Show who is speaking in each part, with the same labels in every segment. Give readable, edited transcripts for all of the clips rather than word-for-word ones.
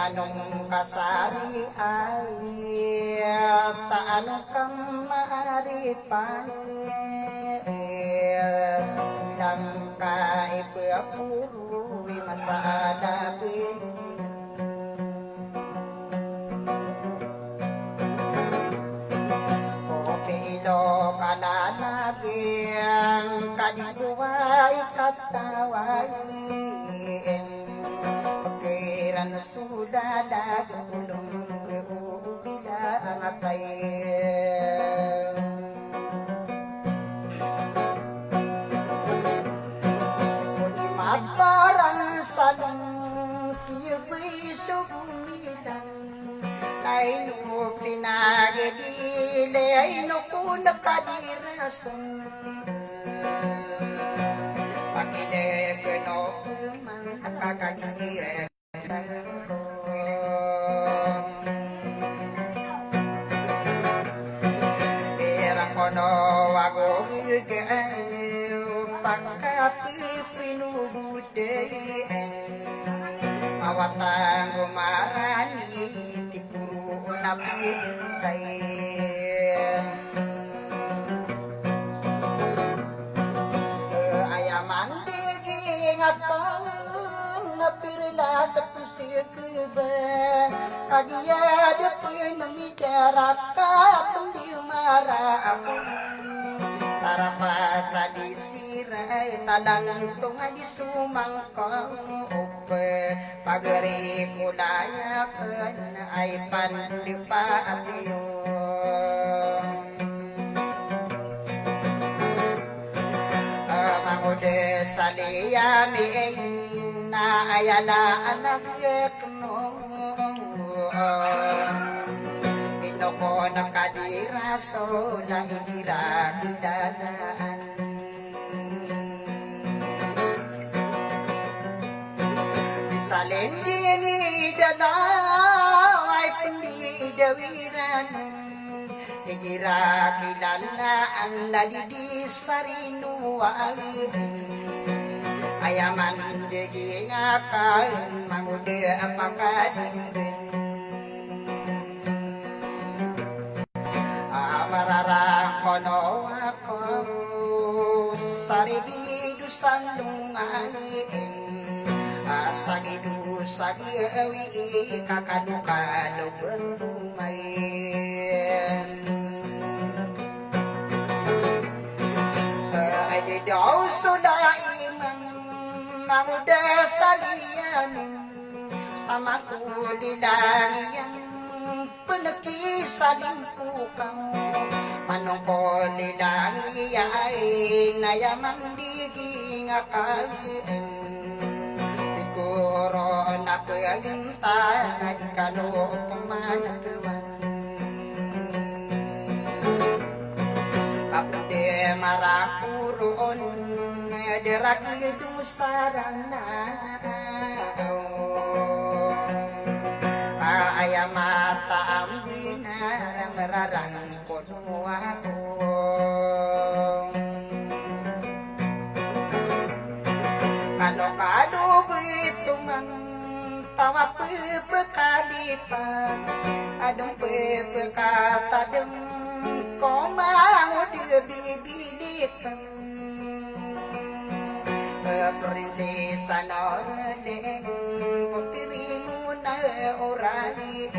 Speaker 1: nganong kasari ay taano kang maaripan lang kaipapuro masadapin kopilo kananaging kadiguay katawain pagkiran sudada gulong bila angatay mataran salong kiyabisog milang lain mo pinagdile ay no ko nakadirason pakinegno man nakakagire erang kono wago pangkapi pinubudayan mawatang gumani tikuro na pintay ayaman diging akang napirila sa pusik ba kagiyada pinamidarak ka panglimara para pa sa disiray talang tunga di sumangkang upe pagari kulayakan ay pandipaatiyo mangude sa liyami na ayala anak ekno ko nakadiraso na inirakidalaan Bisalin dini dadaw ay pendidawiran Inirakidalaan ladidi sarinuwain Ayaman digi ngakan mangude apakadimrin mararang kono ako sarigidu sandungain asagidu sagiawi kakadukado berumain ay daw sudaiman manguda salian amakulilangian penekisalin pukang manungko nilangiyay nayamang diging akayin ikuro nakayinta ikano pamanagawan kapude marakuron derak gedusarana ayamata ambina merarang kono ako kano bitumang tawa pepekalipan adong pepekatadeng komang dibibilikan prinsesa nordeng putirimu na orali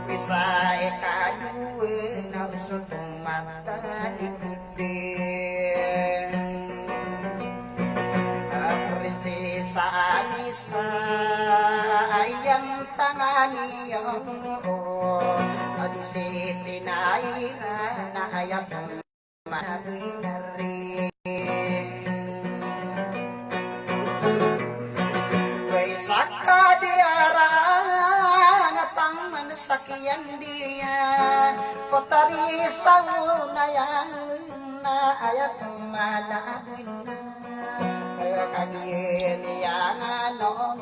Speaker 1: bisa ekadue na usutong mata likudin prinsesa Anissa ayang tanganiyang adisiti na ira na ayang mahinari Saka diarang atang mansakian dia potari saunayan na ayat manabin kagien yang anon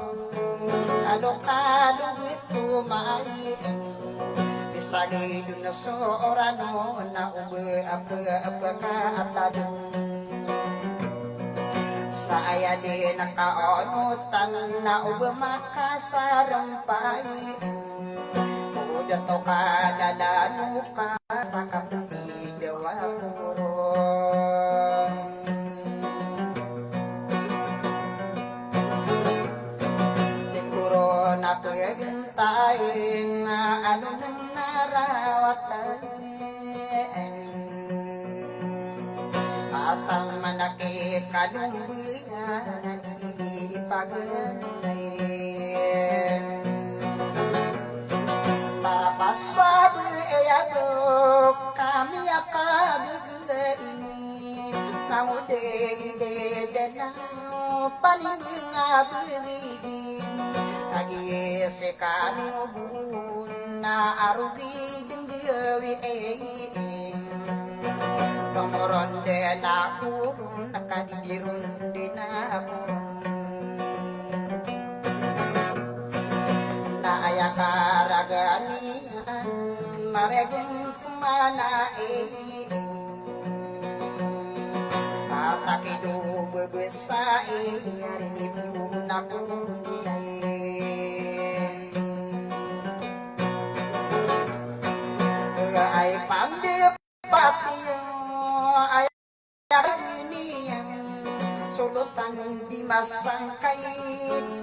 Speaker 1: alokado itu mai bisa gidun sorano na ube apa ka atadun Saya di nakaunutan na ubamakasarampay. Uda to kalalano ka sa kapitigawa kurong. Siguro na pagintay nga ano nang narawatan. Atang manaki kanumbiyan ipaganayin. Para pasabi ayadok kami akagiglaini. Nangudede na panining abiridin. Kagiyesi kanubun na arubidin giyawi Romoronde na kurun, nakadidirunde na kurun. Naayakaraganian, maregong kumanain. Atakido bebesain, yarinibu na kundiyain. Ay pandip patiyo sulutan di masangkay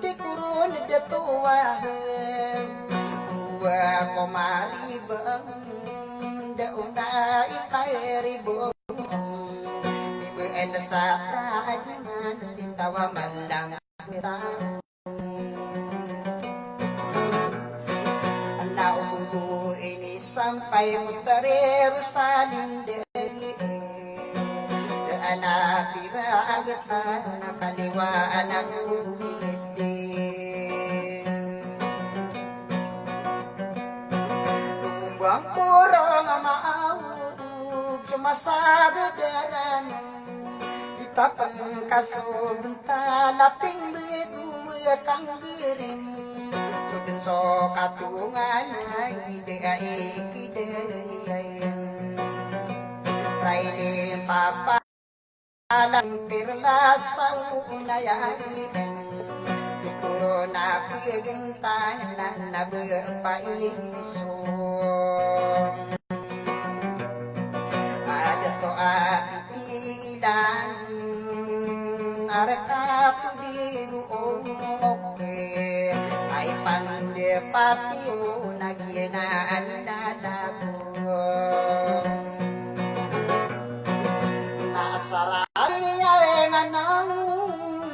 Speaker 1: di kurun de tuwahem wa komaribang da una ikairibong bibuen sa taangan sintawa malang wirang anda ububu ini sampai mutarero sa linderi anak piragatan nakaliwaan ang umilidin. Tumbang kurang maawag sumasagadaran itapang kasubunta laping biduya kang giring sudun so katungan ay ideay Raili papa alang pirlasang unayayin Ikuro na pigintayan na nabapainisong Adato ilan Arakato biruong okay Ay pandepatiyo Nagyanaan inalagong Nasarari ay manang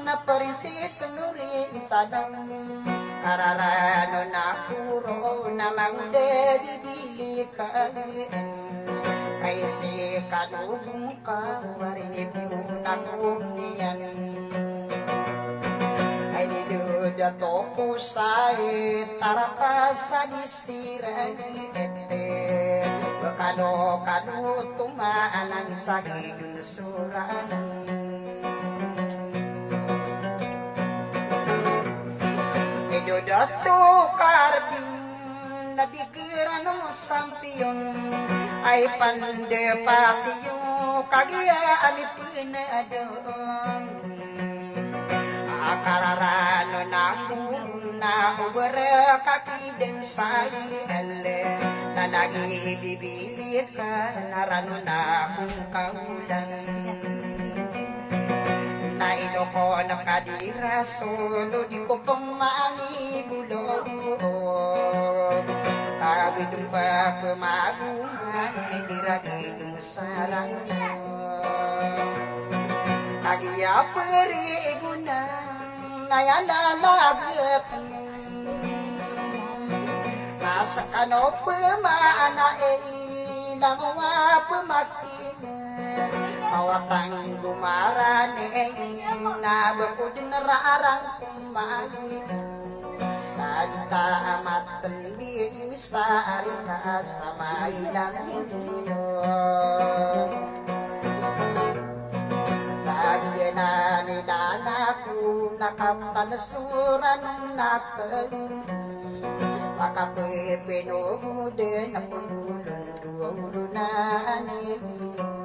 Speaker 1: Naparinsis nurin sadang Kararano na puro Namang debibili kalien Ay si kanubong ka Marinibu na kumiyan Ay niluda to ko sa Tarapasa ni siray Kano tumaan ang sahig suranan Idodato karbin Nadikiran mo sampiyon Ay pandepatiyo Kagiya alipinadon Akararano na muna Ubara kakiden sayi ale Nalagi bibili ka Narano na kung kaulan Naino ko nakadira Solo di ko pong maanigulo Abidong pa pumagungan Nagiragin sa lano Agiya perigunan Nayalalagak Nasa kano pemana Langwa pemakin Mawatang gumaran Nabakod nararang kumain Sadita amat tendi Sari ka sa mailang niyo Sadya na nilanaku Nakatanasuran natin Makapipinuhudin Ang pululun duwag na niyo